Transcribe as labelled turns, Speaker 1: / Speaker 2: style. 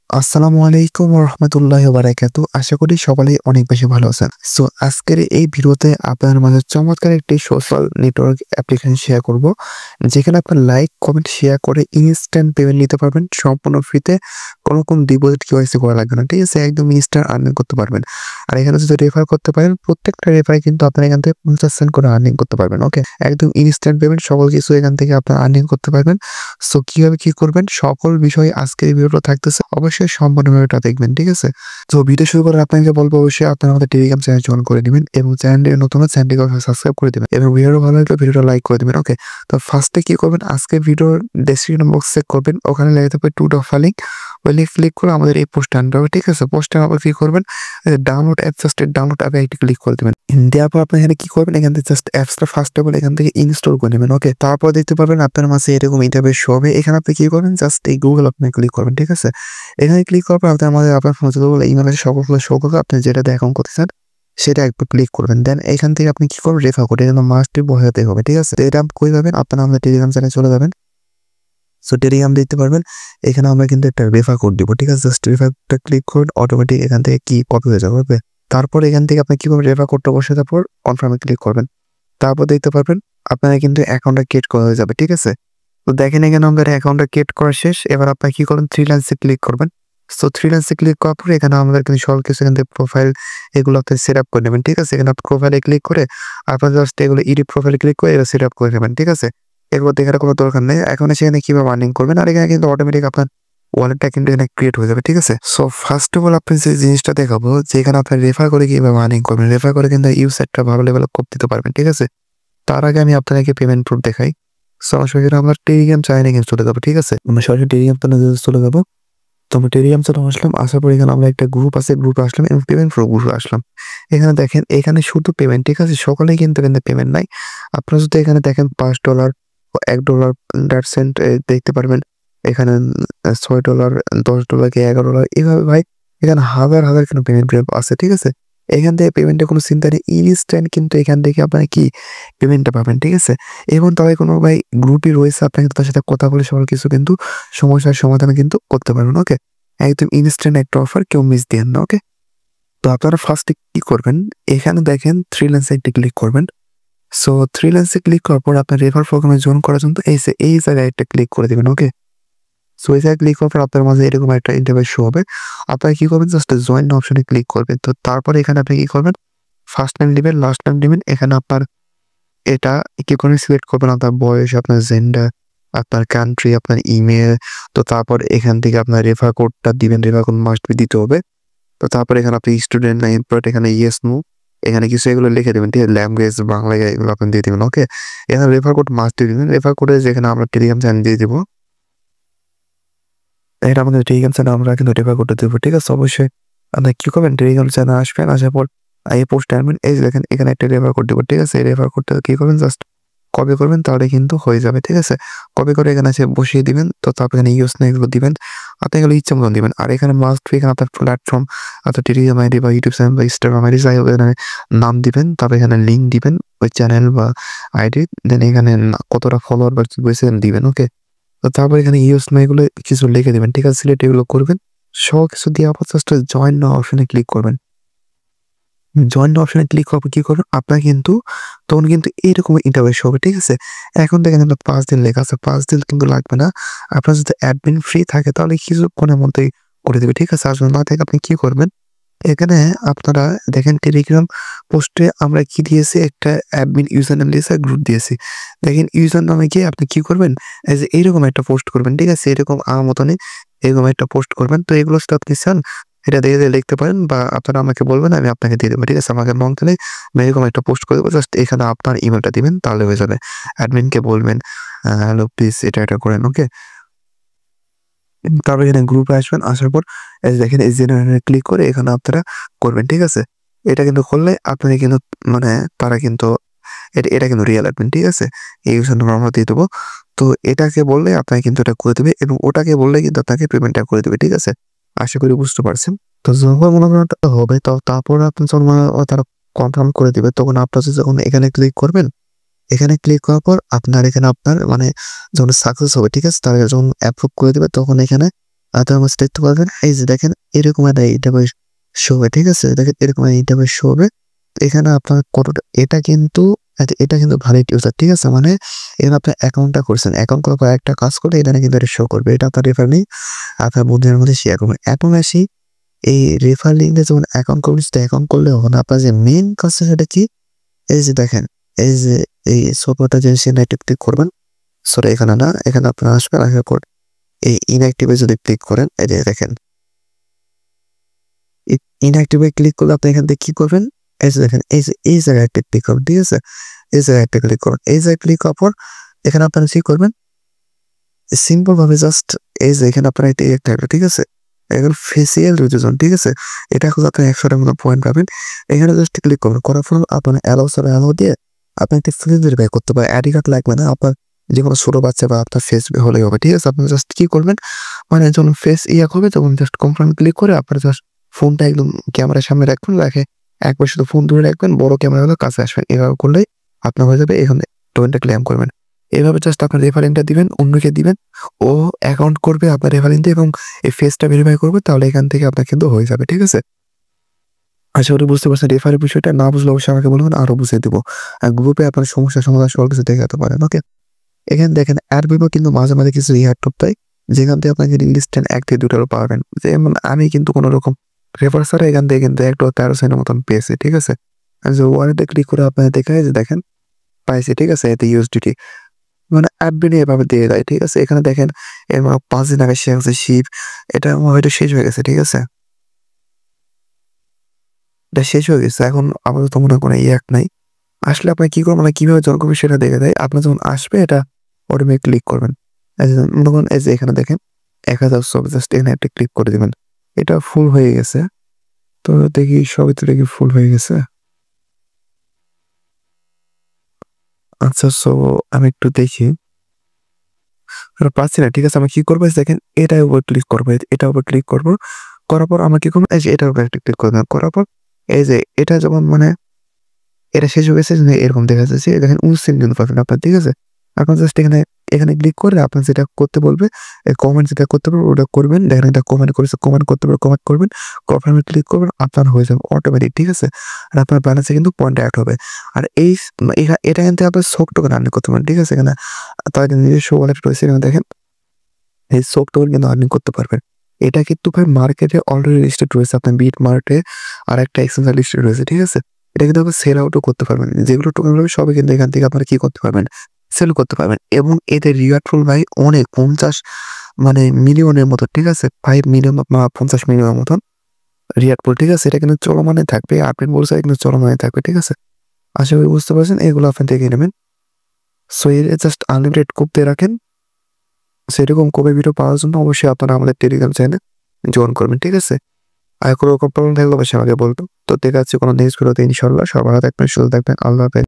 Speaker 1: আসসালামু আলাইকুম ওয়া রাহমাতুল্লাহি ওয়া বারাকাতুহু। আশা করি সকলেই অনেক বেশি ভালো আছেন। সো আজকের এই ভিডিওতে আপনাদের মাঝে চমৎকার একটি সোশ্যাল নেটওয়ার্ক অ্যাপ্লিকেশন শেয়ার করব। যেখানে আপনার লাইক, কমেন্ট, শেয়ার করে ইনস্ট্যান্ট পেমেন্ট নিতে পারবেন সম্পূর্ণ ফ্রিতে। কোনো রকম ডিপোজিট কেওয়াইসি করা লাগবে না। ঠিক আছে? একদম ইনস্ট্যান্ট আর্নিং করতে পারবেন। আর এখানে যদি রেফার করতে পারেন, প্রত্যেকটা রেফারে কিন্তু আপনারা এখান থেকে 50 সেন্ট করে আর্নিং করতে পারবেন। ওকে? একদম ইনস্ট্যান্ট পেমেন্ট সকল কিছু এখান থেকে আপনারা আর্নিং করতে পারবেন। সো কিভাবে কি করবেন সকল বিষয় আজকের এই ভিডিওটা থাকতেছে। অবশ্যই সম্পূর্ণ ভিডিওটা দেখবেন, ঠিক আছে? তো ভিডিও শুরু করার আপনাকে বলবো অবশ্যই আপনারা আমাদের টেলিগ্রাম চ্যানেল জয়েন করে নিবেন এবং চ্যানেলটি নতুন হলে চ্যানেলটিকে অবশ্যই সাবস্ক্রাইব করে দিবেন এবং ভিডিওটা ভালো লাগলে ভিডিওটা লাইক করে দিবেন। ওকে? তো ফার্স্টে কি করবেন আজকের ভিডিওর ডেসক্রিপশন বক্স চেক করবেন। ওখানে লেখা থাকবে 2 ডট লিংক। ওই লিংক ক্লিক করে আমাদের এই পোস্টে আনতে হবে, ঠিক আছে? পোস্টে আবার কি করবেন ডাউনলোড অ্যাপ জাস্ট ডাউনলোড অ্যাপে একটি ক্লিক করে দিবেন। দেওয়ার পর আপনি এখানে কি করবেন এখান থেকে জাস্ট অ্যাপসটা ফার্স্ট অফ অল এখান থেকে ইনস্টল করে নেবেন। ওকে? তারপর দেখতে পারবেন আপনার মাঝে এরকম ইন্টারফেস শো হবে। এখানে আপনি কি করবেন জাস্ট এই গুগল আপনি ক্লিক করবেন, ঠিক আছে? এখানে ক্লিক করার পর আপনার ফোনে যতগুলো ইমেল আছে সকলগুলো শো করবে। আপনি যেটাতে অ্যাকাউন্ট করতে চান সেটা একবার ক্লিক করবেন। দেন এখান থেকে আপনি কি করবেন রেফার কোড এটা মাস্টলি বসাতে হবে, ঠিক আছে? তো এটা কই পাবেন আপনারা আমাদের টেলিগ্রাম চ্যানেলে চলে যাবেন। সো টেলিগ্রাম দেখতে পারবেন এখানে আমরা কিন্তু একটা রেফার কোড দিব, ঠিক আছে? জাস্ট রেফার কোডটা ক্লিক করুন, অটোমেটিক এখান থেকে কি কপি হয়ে যাবে। ওকে? তারপর এখান থেকে আপনি কি করবেন রেফার কোডটা বসে তারপর কনফার্মে ক্লিক করবেন। তারপর দেখতে পারবেন আপনারা কিন্তু অ্যাকাউন্টটা ক্রিয়েট করা হয়ে যাবে, ঠিক আছে? তো দেখেন এখানে আমাদের অ্যাকাউন্টটা ক্রিয়েট করা শেষ। এবার আপনারা কি করবেন 3 লাইনসে ক্লিক করবেন। সো 3 লাইনসে ক্লিক করার পরে এখানে আমাদের কিন্তু সকল কিছু এখান থেকে প্রোফাইল এগুলো আপনি সেট আপ করে নেবেন, ঠিক আছে? এখানে আপনি প্রোফাইলে ক্লিক করে আপনার জাস্ট এগুলো এডিট প্রোফাইলে ক্লিক করে এগুলো সেট আপ করে নেবেন, ঠিক আছে? এরপর দেখার কোনো দরকার নেই। এখন সেখানে কিভাবে আর্নিং করবেন আর এখানে কিন্তু অটোমেটিক আপনার ওয়ালেটটা কিন্তু এখানে ক্রিয়েট হয়ে যাবে, ঠিক আছে? সো ফার্স্ট অফ অল আপনি যে জিনিসটা দেখাবো যে এখানে আপনি রেফার করে কিভাবে আর্নিং করবেন। রেফার করে কিন্তু ইউসারটা ভালো লেভেলে কোপ দিতে পারবেন, ঠিক আছে? তার আগে আমি আপনাদেরকে পেমেন্ট প্রুফ দেখাই। সো সরাসরি আমরা টেলিগ্রাম চ্যানেলে কিন্তু চলে যাবো, ঠিক আছে? আমরা সরাসরি টেলিগ্রাম চ্যানেলে চলে যাবো। তো আমরা টেলিগ্রাম চ্যানেলে আসলাম। আসার পর এখানে আমরা একটা গ্রুপ আছে, গ্রুপে আসলাম এবং পেমেন্ট প্রুফ গ্রুপে আসলাম। এখানে দেখেন এখানে শুধু পেমেন্ট, ঠিক আছে? সকলেই কিন্তু এখানে পেমেন্ট নাই। আপনারা যদি এখানে দেখেন $5 ও $1 সেন্ট দেখতে পারবেন। এখানে $6 $10 কি $11 এভাবে ভাই এখানে হাজার কিন্তু পেমেন্ট আছে, ঠিক আছে? এখান থেকে পেমেন্টের কোনো চিন্তা নেই। ইনস্ট্যান্ট কিন্তু এখান থেকে আপনারা কি পেমেন্টটা পাবেন, ঠিক আছে? এবং তবে কোনো ভাই গ্রুপই রয়েছে আপনি কিন্তু তার সাথে কথা বলে সকল কিছু কিন্তু সমস্যার সমাধান কিন্তু করতে পারবেন। ওকে? একদম ইনস্ট্যান্ট একটা অফার কেউ মিস দিয়েন না। ওকে? তো আপনারা ফার্স্টে কি করবেন এখানে দেখেন 3 লাইনসে একটা ক্লিক করবেন। সো 3 লাইনসে ক্লিক করার পর আপনার রেফার প্রোগ্রামে জয়েন করার জন্য এই জায়গায় একটা ক্লিক করে দিবেন। ওকে? সো এই জায়গায় ক্লিক করার পর আপনার মাঝে এরকম একটা ইন্টারফেস শো হবে। আপনারা কি করবেন জাস্ট জয়েন অপশনে ক্লিক করবেন। তো তারপরে এখানে আপনি কি করবেন ফার্স্ট নেম দিবেন, লাস্ট নেম দিবেন। এখানে আপনার এটা কি করে সিলেক্ট করবেন আপনার বয়স, আপনার জেন্ডার, আপনার কান্ট্রি, আপনার ইমেইল। তো তারপর এখান থেকে আপনার রেফার কোডটা দিবেন। রেফার কোড মাস্ট বি দিতে হবে। তো তারপরে এখানে আপনি স্টুডেন্ট না এমপ্লয়েড এখানে ইয়েস নো এখানে কিছু এগুলো লিখে দেবেন, ঠিক আছে? ল্যাঙ্গুয়েজ বাংলায় এগুলো আপনি দিয়ে দিবেন। ওকে? এখানে রেফার কোড মাস্ট দিয়ে দিবেন। রেফার কোডে যেখানে আমরা টেলিগ্রাম চ্যানেল দিয়ে দিব। এটা আমাদের টেলিগ্রাম চ্যানেল আমরা কিন্তু রেফার কোডটা দেবো, ঠিক আছে? অবশ্যই আপনি কি করবেন টেলিগ্রাম চ্যানেল আসবেন, আসার পর এই পোস্টে আনবেন। এই যে দেখেন এখানে একটা রেফার কোড দেবো, ঠিক আছে? এই রেফার কোডটা কি করবেন জাস্ট কপি করবেন তাহলে কিন্তু হয়ে যাবে, ঠিক আছে? কপি করে এখানে এসে বসিয়ে দিবেন। তো তারপর এখানে ইউজ না এগুলো দিবেন। আপনি এগুলো ইচ্ছা মতন দিবেন। আর এখানে মাস্ট বি এখানে আপনার প্ল্যাটফর্ম অর্থাৎ টেলিগ্রাম আইডি বা ইউটিউব চ্যানেল বা ইনস্টাগ্রাম আইডি যাই হোক এখানে নাম দিবেন। তারপর এখানে লিঙ্ক দিবেন ওই চ্যানেল বা আইডি। দেন এখানে কতটা ফলোয়ার বা কি হয়েছে দিবেন। ওকে? তো তারপর এখানে ইউজ না এগুলো কিছু লিখে দিবেন, ঠিক আছে? সিলেক্ট এগুলো করবেন। সব কিছু দেওয়ার পর জাস্ট জয়েন নাও অপশনে ক্লিক করবেন। জয়েন অপশনে ক্লিক করার পর কি করবেন আপনার কিন্তু তখন কিন্তু এইরকম ইন্টারফেস হবে, ঠিক আছে? এখন দেখেন 5 দিন লেখা আছে। 5 দিন কিন্তু লাগবে না। আপনার যদি অ্যাডমিন ফ্রি থাকে তাহলে কিছুক্ষণের মধ্যেই করে দেবে, ঠিক আছে? আর যদি না থাকে আপনি কি করবেন এখানে আপনারা দেখেন টেলিগ্রাম পোস্টে আমরা কি দিয়েছি একটা অ্যাডমিন ইউজার নেম দিয়েছি আর গ্রুপ দিয়েছি। দেখেন ইউজার নামে গিয়ে আপনি কি করবেন এই যে এইরকম একটা পোস্ট করবেন, ঠিক আছে? এরকম আমার মতনই এরকম একটা পোস্ট করবেন। তো এগুলো যদি আপনি চান এটা দিয়ে লিখতে পারেন বা আপনারা আমাকে বলবেন আমি আপনাকে দিয়ে দেবো, ঠিক আছে? আমাকে নক দিলে আমি এরকম একটা পোস্ট করে দেবো। জাস্ট এখানে আপনার ইমেলটা দিবেন তাহলে হয়ে যাবে। অ্যাডমিনকে বলবেন হ্যালো প্লিজ এটা করেন। ওকে? তারপর এখানে গ্রুপে আসবেন। আসার পর এই যে দেখেন এই জেনারেটরে ক্লিক করে এখানে আপনারা করবেন, ঠিক আছে? এটা কিন্তু করলে আপনারা কিন্তু মানে তারা কিন্তু এটা কিন্তু রিয়েল অ্যাডমিন, ঠিক আছে? এই ইউজার নাম্বার আমরা দিয়ে দেবো। তো এটাকে বললে আপনাকে কিন্তু এটা করে দেবে এবং ওটাকে বললে কিন্তু আপনাকে পেমেন্টটা করে দেবে, ঠিক আছে? আশা করি বুঝতে পারছেন। তো যখন মনে করেন ওটা হবে তো তারপর আপনি যখন তারা কনফার্ম করে দিবে তখন আপনারা যখন এখানে ক্লিক করবেন এখানে ক্লিক করার পর আপনার এখানে আপনার মানে যখন সাকসেস হবে, ঠিক আছে? তারা যখন অ্যাপ্রুভ করে দিবে তখন এখানে আপনার মাঝে দেখতে পারবেন এই যে দেখেন এরকম একটা ইন্টারফেস শো হবে, ঠিক আছে? দেখেন এরকম একটা ইন্টারফেস শো হবে। এখানে আপনার কতটা এটা কিন্তু ভ্যালিড ইউজার, ঠিক আছে? মানে এখানে আপনার অ্যাকাউন্টটা করছেন। অ্যাকাউন্ট করার পর একটা কাজ করলে এখানে কিন্তু এটা শো করবে। এটা আপনার রেফার নেই, আপনার বন্ধুদের মধ্যে শেয়ার করবেন। এখন আসি এই রেফার লিঙ্কে যখন অ্যাকাউন্ট করবেন সেটা অ্যাকাউন্ট করলে হবে না। আপনার যে মেইন কাজটা সেটা কি? এই যে দেখেন, এই যে এই সোফাটা যে সিলেক্ট ক্লিক করবেন, সরি এখানে না, এখানে আপনার আসবেন, আসার পর এই ইনঅ্যাক্টিভে যদি ক্লিক করেন, এই যে দেখেন ইনঅ্যাক্টিভে ক্লিক করলে আপনি এখান থেকে কি করবেন? এই যে দেখেন এই জায়গায় একটা ক্লিক করবেন, ঠিক আছে? এই জায়গায় একটা ক্লিক করুন। এই জায়গায় ক্লিক করার পর এখানে আপনারা কি করবেন? সিম্পল ভাবে জাস্ট এই যে এখানে আপনার এটা একটা আসবে, ঠিক আছে? এখন ফেসিয়াল রিডিউশন, ঠিক আছে? এটা এখন আপনি 100টার মতো পয়েন্ট পাবেন। এখানে জাস্ট ক্লিক করবেন। করার পর আপনার অ্যালাউ দিয়ে আপনি একটা ফেস ভেরিফাই করতে পারেন। আইডি কার্ড লাগবে না। আপনার যেকোনো ছোট বাচ্চা বা আপনার ফেস হলেই হবে, ঠিক আছে? আপনি জাস্ট কি করবেন? মানে যখন ফেস করবে তখন জাস্ট কনফার্ম ক্লিক করে আপনার জাস্ট ফোনটা একদম ক্যামেরার সামনে রাখবেন, রেখে একবার শুধু ফোন দূরে রাখবেন, বড় ক্যামেরা হলে কাছে আসবেন। এভাবে করলেই আপনার হয়ে যাবে, এখানে টোকেনটা ক্লেম করবেন। এভাবে জাস্ট আপনার রেফারেন্সটা দিবেন, অন্যকে দিবেন। ও অ্যাকাউন্ট করবে আপনার রেফারেন্স দিয়ে এবং এই ফেসটা ভেরিফাই করবে, তাহলে এখান থেকে আপনার কিন্তু হয়ে যাবে, ঠিক আছে? আশা করি বুঝতে পারছেন রেফারের বিষয়টা। না বুঝলে অবশ্যই আমাকে বলবেন, আরো বুঝিয়ে দিব। আর গ্রুপে আপনার সমস্যার সমাধান সকল কিছু দেখাতে পারেন, ওকে? এখানে দেখেন অ্যাডমিনও কিন্তু মাঝে, মাঝে কিছু টপ দেয়, যেখান থেকে আপনাকে ইনস্ট্যান্ট ১ থেকে ২ টারও পাবেন। যেমন আমি কিন্তু কোন রকম রেফার ছাড়া এখান থেকে কিন্তু ১.১৩ সেন্টের মতন পেয়েছি, ঠিক আছে? আর যে ওয়ালেটে ক্লিক করে আপনাদের দেখায় যে দেখেন পাইছি, ঠিক আছে? এতে ইউএসডিটি মানে অ্যাডমিনে এভাবে দিয়ে দেয়, ঠিক আছে? এখানে দেখেন এর ৫ দিন আগে শেয়ার হচ্ছে শিপ, এটা আমার হয়তো শেষ হয়ে গেছে, ঠিক আছে? এটা শেষ হয়ে গেছে। এখন আপাতত মনে হয় কোনো নাই। আসলে আপনার কি করবেন, মানে কিভাবে জয়েন করবেন সেটা দেখে দেয়। আপনার যখন আসবে এটা অটোমেটিক ক্লিক করবেন। এই যে মনে করেন এই যে এখানে দেখেন ১,০০০ ছবি, জাস্ট এখানে একটা ক্লিক করে দিবেন। এটা ফুল হয়ে গেছে। তো দেখি সবই তো দেখি ফুল হয়ে গেছে। আচ্ছা, আমি একটু দেখি। পাচ্ছি না, ঠিক আছে? আমি কি করবো এই যে দেখেন এটার উপর ক্লিক করবো। এটার উপর ক্লিক করবো। করার পর আমার কি করবো? এই যে এটার উপর একটা ক্লিক করবেন। করার পর এই যে এটা যখন মানে এটা শেষ হয়ে গেছে, এরকম দেখা যাচ্ছে। দেখেন 19 সেন্ট কিন্তু পাবেন আপনার, ঠিক আছে? এখন জাস্ট এখানে ক্লিক করে আপনার যেটা করতে বলবে, কমেন্ট যেটা করতে বলবে ওটা করবেন। দেখেন এটা কমেন্ট করেছে, কমেন্ট করতে পারবে, কমেন্ট করবেন। কনফার্মে ক্লিক করবেন, আপনার হয়ে যাবে অটোমেটিক, ঠিক আছে? আর আপনার ব্যালেন্সে কিন্তু পয়েন্ট এড হবে। আর এটা কিন্তু আপনার সোক টোকেন আর্নিং করতে পারেন, ঠিক আছে? এখানে তাদের নিজস্ব ওয়ালেট রয়েছে, এখানে দেখেন এই সোক টোকেন কিন্তু আর্নিং করতে পারবেন। এটা কিন্তু ভাই মার্কেটে অলরেডি লিস্টেড রয়েছে। আপনার বিট মার্কেটে আরেকটা এক্সচেঞ্জ লিস্টেড রয়েছে, ঠিক আছে? এটা কিন্তু আপনি সেল আউটও করতে পারবেন। যেগুলো টোকেন হবে সবই কিন্তু এখান থেকে আপনারা কি করতে পারবেন? সেল করতে পারবেন এবং এদের রিওয়ার্ড পুল ভাই অনেক ৫০ মানে মিলিয়নের মতো, ঠিক আছে? ৫ মিলিয়ন বা ৫০ মিলিয়নের মতন রিওয়ার্ড পুল, ঠিক আছে? এটা কিন্তু চলমানে থাকবে। আপডেট বলছে কিন্তু চলমানে থাকবে, ঠিক আছে? আশা করি বুঝতে পারছেন। এগুলো আপনি দেখে নেবেন। সো এর জাস্ট আনলিমিটেড কোড দিয়ে রাখেন। সেরকম কবে ভিডিও পাওয়ার জন্য অবশ্যই আপনারা আমাদের টেলিগ্রাম চ্যানেলে জয়েন করবেন, ঠিক আছে? আর কোনো রকম প্রবলেম থাকলে অবশ্যই আমাকে বলবেন। তো দেখা যাচ্ছে কোনো নেক্সট ভিডিওতে ইনশাআল্লাহ। সবাই ভালো থাকবেন, সুস্থ থাকবেন। আল্লাহ হাফেজ।